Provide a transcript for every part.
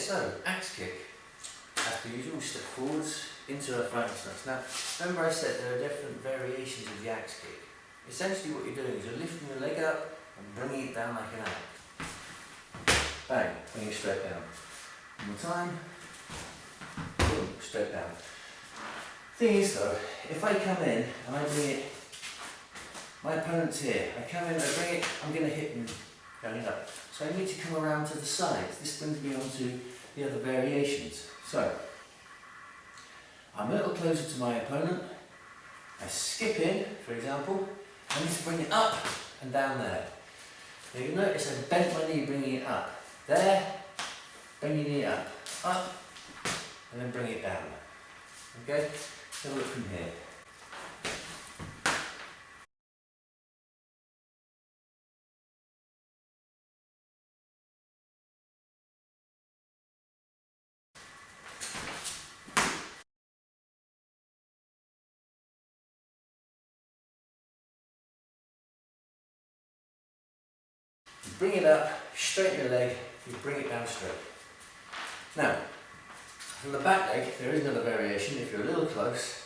so axe kick, as per usual, we step forwards into our front stance. Now, remember I said there are different variations of the axe kick. Essentially what you're doing is you're lifting your leg up and bringing it down like an axe. Bang, bring it straight down. One more time. Boom, straight down. Thing is though, if I come in and I bring it, my opponent's here, I come in, I bring it, I'm going to hit him going up. So I need to come around to the sides. This brings me on to the other variations. So, I'm a little closer to my opponent, I skip in, for example, I need to bring it up and down there. Now you'll notice I bent my knee bringing it up. There, bring your knee up, and then bring it down. Okay? Let's have a look from here. You bring it up, straighten your leg, you bring it down straight. Now, from the back leg, there is another variation. If you're a little close,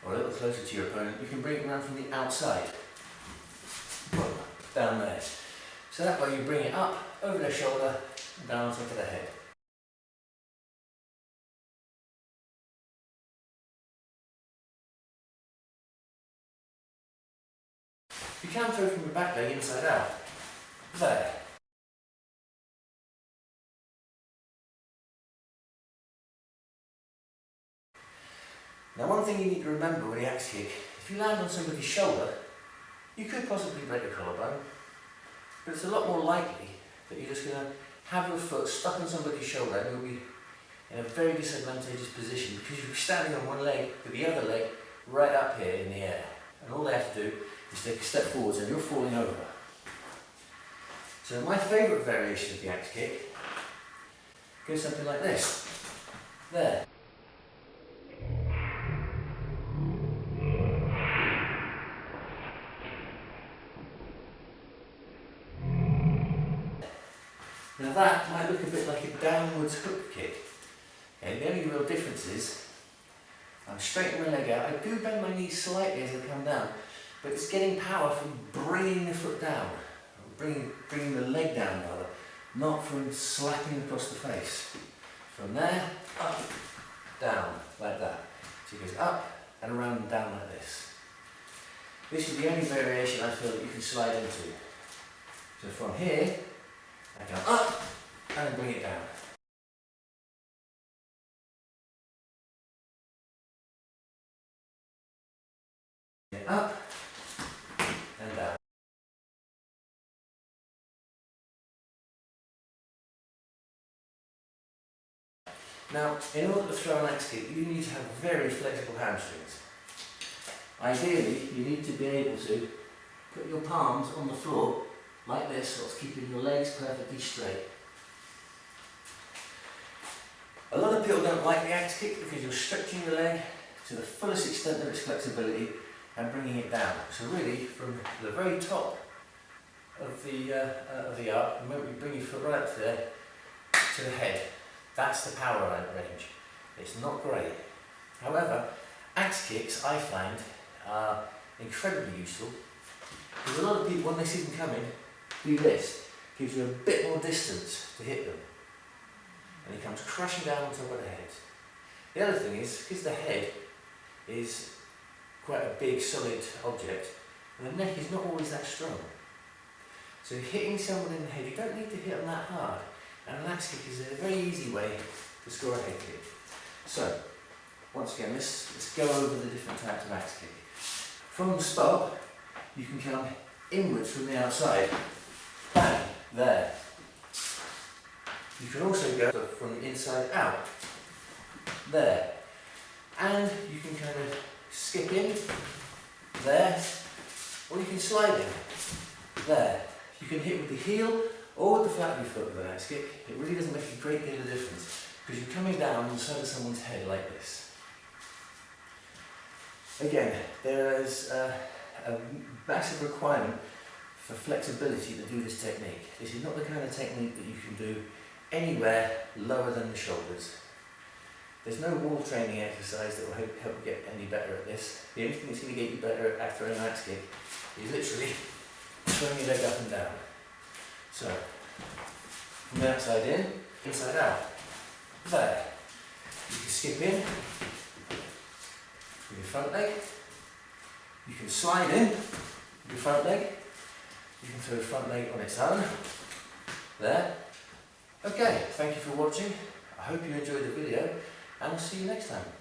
or a little closer to your opponent, you can bring it around from the outside. Boom, down there. So that way you bring it up, over their shoulder, and down on top of the head. You can throw from the back leg inside out. There. Now one thing you need to remember with the axe kick, if you land on somebody's shoulder, you could possibly break a collarbone, but it's a lot more likely that you're just going to have your foot stuck on somebody's shoulder and you'll be in a very disadvantageous position because you'll be standing on one leg with the other leg right up here in the air. And all they have to do is take a step forwards and you're falling over. So my favourite variation of the axe kick goes something like this. There. Now that might look a bit like a downwards hook kick. Okay, the only real difference is I'm straightening my leg out. I do bend my knees slightly as I come down, but it's getting power from bringing the foot down, or bringing the leg down rather, not from slapping across the face. From there, up, down, like that. So it goes up and around and down like this. This is the only variation I feel that you can slide into. So from here, I go up and then bring it down. Up and down. Now, in order to throw an axe kick, you need to have very flexible hamstrings. Ideally, you need to be able to put your palms on the floor like this, whilst keeping your legs perfectly straight. A lot of people don't like the axe kick because you're stretching your leg to the fullest extent of its flexibility and bringing it down. So really, from the very top of the arc, remember you bring your foot right up there to the head. That's the power range. It's not great. However, axe kicks I find are incredibly useful because a lot of people, when they see them coming, do this. Gives you a bit more distance to hit them. And he comes crashing down on top of the head. The other thing is, because the head is quite a big solid object, and the neck is not always that strong. So hitting someone in the head, you don't need to hit them that hard. And an axe kick is a very easy way to score a head kick. So, once again, let's go over the different types of axe kick. From the stop, you can come inwards from the outside. Bang, there. You can also go from the inside out. There. And you can kind of skip in. There. Or you can slide in. There. You can hit with the heel or with the flat of your foot with an axe kick. It really doesn't make a great deal of difference because you're coming down on the side of someone's head like this. Again, there is a massive requirement for flexibility to do this technique. This is not the kind of technique that you can do anywhere lower than the shoulders. There's no wall training exercise that will help you get any better at this. The only thing that's going to get you better at throwing an axe kick is literally throwing your leg up and down. So, from the outside in, inside out. There. You can skip in with your front leg. You can slide in with your front leg. You can throw the front leg on its own. There. Okay, thank you for watching. I hope you enjoyed the video, and we'll see you next time.